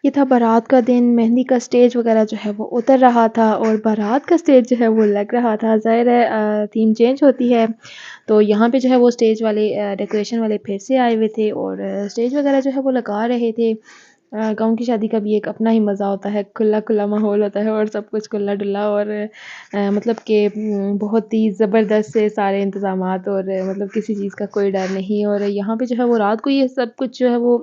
ये था बारात का दिन, मेहंदी का स्टेज वगैरह जो है वो उतर रहा था और बारात का स्टेज जो है वो लग रहा था। ज़ाहिर है थीम चेंज होती है, तो यहाँ पे जो है वो स्टेज वाले डेकोरेशन वाले फिर से आए हुए थे और स्टेज वगैरह जो है वो लगा रहे थे। गाँव की शादी का भी एक अपना ही मज़ा होता है, खुला-खुला माहौल होता है और सब कुछ खुला-डुला और मतलब कि बहुत ही ज़बरदस्त से सारे इंतज़ामात और मतलब किसी चीज़ का कोई डर नहीं। और यहाँ पे जो है वो रात को ये सब कुछ जो है वो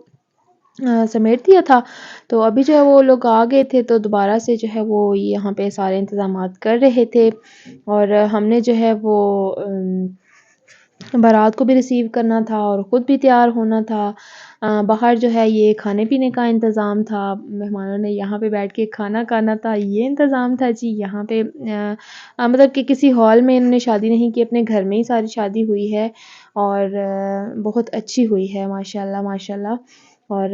समेट दिया था। तो अभी जो है वो लोग आ गए थे, तो दोबारा से जो है वो यहाँ पे सारे इंतज़ामात कर रहे थे और हमने जो है वो बारात को भी रिसीव करना था और ख़ुद भी तैयार होना था। बाहर जो है ये खाने-पीने का इंतज़ाम था, मेहमानों ने यहाँ पे बैठ के खाना खाना था, ये इंतज़ाम था जी। यहाँ पे मतलब कि किसी हॉल में इन्होंने शादी नहीं की, अपने घर में ही सारी शादी हुई है और बहुत अच्छी हुई है माशाल्लाह माशाल्लाह। और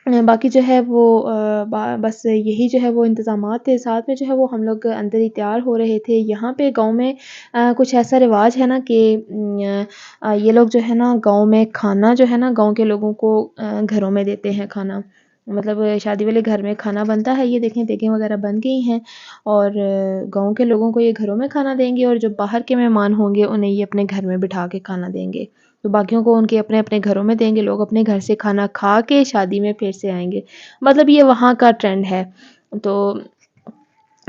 बाकी जो है वो बस यही जो है वो इंतज़ामात थे, साथ में जो है वो हम लोग अंदर ही तैयार हो रहे थे। यहाँ पे गाँव में कुछ ऐसा रिवाज है ना कि ये लोग जो है ना गाँव में खाना जो है ना गाँव के लोगों को घरों में देते हैं खाना। मतलब शादी वाले घर में खाना बनता है, ये देखें देगें वगैरह बन गई हैं और गाँव के लोगों को ये घरों में खाना देंगे और जो बाहर के मेहमान होंगे उन्हें ये अपने घर में बिठा के खाना देंगे। तो बाकियों को उनके अपने-अपने घरों में देंगे, लोग अपने घर से खाना खा के शादी में फिर से आएँगे। मतलब ये वहाँ का ट्रेंड है। तो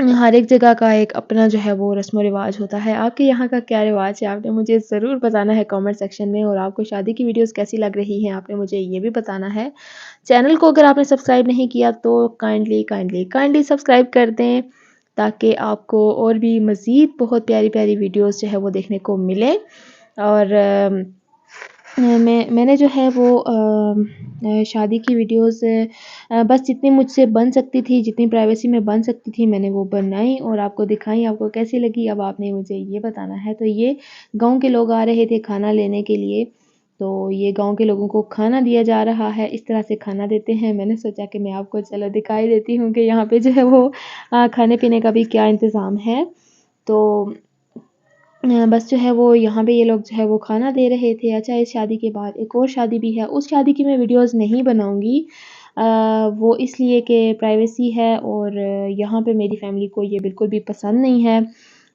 हर एक जगह का एक अपना जो है वो रस्म-व-रिवाज होता है। आपके यहाँ का क्या रिवाज है? आपने मुझे ज़रूर बताना है कमेंट सेक्शन में और आपको शादी की वीडियोज़ कैसी लग रही हैं, आपने मुझे ये भी बताना है। चैनल को अगर आपने सब्सक्राइब नहीं किया तो काइंडली सब्सक्राइब कर दें, ताकि आपको और भी मज़ीद बहुत प्यारी-प्यारी वीडियोज़ जो है वो देखने को मिले। और मैंने जो है वो शादी की वीडियोज़ बस जितनी मुझसे बन सकती थी, जितनी प्राइवेसी में बन सकती थी मैंने वो बनाई और आपको दिखाई। आपको कैसी लगी अब आपने मुझे ये बताना है। तो ये गाँव के लोग आ रहे थे खाना लेने के लिए, तो ये गाँव के लोगों को खाना दिया जा रहा है, इस तरह से खाना देते हैं। मैंने सोचा कि मैं आपको चलो दिखाई देती हूँ कि यहाँ पे जो है वो खाने-पीने का भी क्या इंतज़ाम है। तो बस जो है वो यहाँ पे ये लोग जो है वो खाना दे रहे थे। अच्छा, इस शादी के बाद एक और शादी भी है, उस शादी की मैं वीडियोज़ नहीं बनाऊँगी। वो इसलिए कि प्राइवेसी है और यहाँ पे मेरी फ़ैमिली को ये बिल्कुल भी पसंद नहीं है।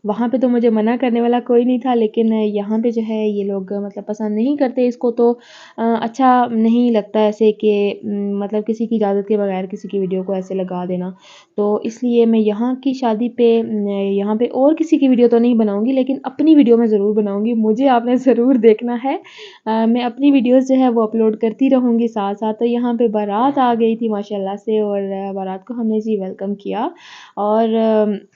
वहाँ पे तो मुझे मना करने वाला कोई नहीं था, लेकिन यहाँ पे जो है ये लोग मतलब पसंद नहीं करते इसको। तो अच्छा नहीं लगता ऐसे कि मतलब किसी की इजाज़त के बगैर किसी की वीडियो को ऐसे लगा देना। तो इसलिए मैं यहाँ की शादी पे यहाँ पे और किसी की वीडियो तो नहीं बनाऊँगी, लेकिन अपनी वीडियो मैं ज़रूर बनाऊँगी। मुझे आपने ज़रूर देखना है। मैं अपनी वीडियोज़ जो है वो अपलोड करती रहूँगी साथ-साथ। तो यहाँ पे बारात आ गई थी माशाल्लाह से और बारात को हमने जी वेलकम किया और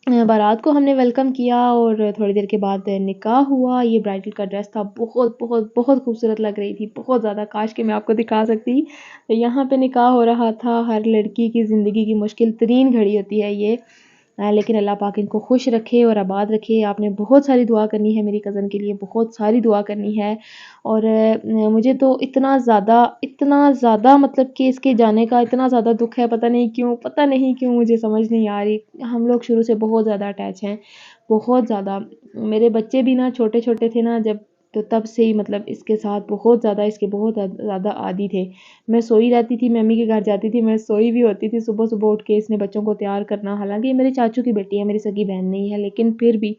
बारात को हमने वेलकम किया और थोड़ी देर के बाद निकाह हुआ। ये ब्राइडल का ड्रेस था, बहुत बहुत बहुत खूबसूरत लग रही थी, बहुत ज़्यादा। काश कि मैं आपको दिखा सकती। तो यहाँ पे निकाह हो रहा था। हर लड़की की ज़िंदगी की मुश्किल तरीन घड़ी होती है ये, लेकिन अल्लाह पाक इनको खुश रखे और आबाद रखे। आपने बहुत सारी दुआ करनी है मेरी कज़न के लिए, बहुत सारी दुआ करनी है। और मुझे तो इतना ज़्यादा मतलब कि इसके जाने का इतना ज़्यादा दुःख है, पता नहीं क्यों मुझे समझ नहीं आ रही। हम लोग शुरू से बहुत ज़्यादा अटैच हैं, बहुत ज़्यादा। मेरे बच्चे भी ना छोटे-छोटे थे ना जब, तो तब से ही मतलब इसके साथ इसके बहुत ज़्यादा आदी थे। मैं सोई रहती थी, मैं अम्मी के घर जाती थी, मैं सोई भी होती थी, सुबह-सुबह उठ के इसने बच्चों को तैयार करना। हालाँकि ये मेरे चाचू की बेटी है, मेरी सगी बहन नहीं है, लेकिन फिर भी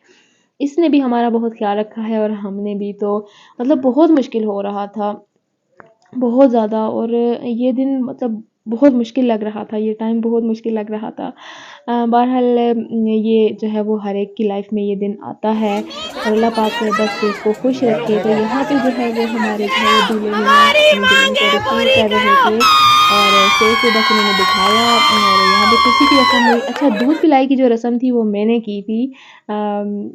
इसने भी हमारा बहुत ख़्याल रखा है और हमने भी। तो मतलब बहुत मुश्किल हो रहा था, बहुत ज़्यादा। और ये दिन मतलब बहुत मुश्किल लग रहा था, ये टाइम बहुत मुश्किल लग रहा था। बहरहाल ये जो है वो हर एक की लाइफ़ में ये दिन आता है और अल्लाह पाक बस इसको खुश रखे। तो यहाँ पे जो है वो हमारे जो है वो दूल्हे-मियाँ अपनी दुल्हन को रिसीव कर रहे थे और स्टेज पे बस उन्होंने बिठाया और यहाँ पे खुशी की रस्म हुई। अच्छा, दूध पिलाई की जो रस्म थी वो मैंने की थी।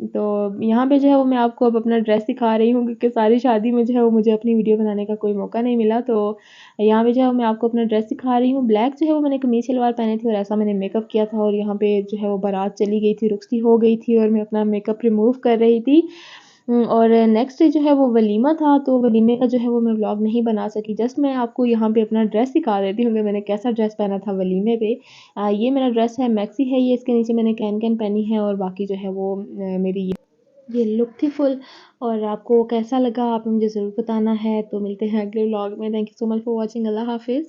तो यहाँ पे जो है वो मैं आपको अब अपना ड्रेस दिखा रही हूँ, क्योंकि सारी शादी में जो है वो मुझे अपनी वीडियो बनाने का कोई मौका नहीं मिला। तो यहाँ पे जो है मैं आपको अपना ड्रेस दिखा रही हूँ। ब्लैक जो है वो मैंने कमीज़ सलवार पहनी थी और ऐसा मैंने मेकअप किया था और यहाँ पे जो है वो बारात चली गई थी, रुखसती हो गई थी और मैं अपना मेकअप रिमूव कर रही थी। और नेक्स्ट डे जो है वो वलीमा था, तो वलीमे का जो है वो मैं व्लॉग नहीं बना सकी। जस्ट मैं आपको यहाँ पे अपना ड्रेस दिखा देती हूँ कि मैंने कैसा ड्रेस पहना था वलीमे पे। ये मेरा ड्रेस है, मैक्सी है ये, इसके नीचे मैंने कैन-कैन पहनी है और बाकी जो है वो मेरी ये लुक थी फुल। और आपको कैसा लगा आपने मुझे ज़रूर बताना है। तो मिलते हैं अगले व्लॉग में। Thank you so much for watching. अल्लाह हाफ़िज़।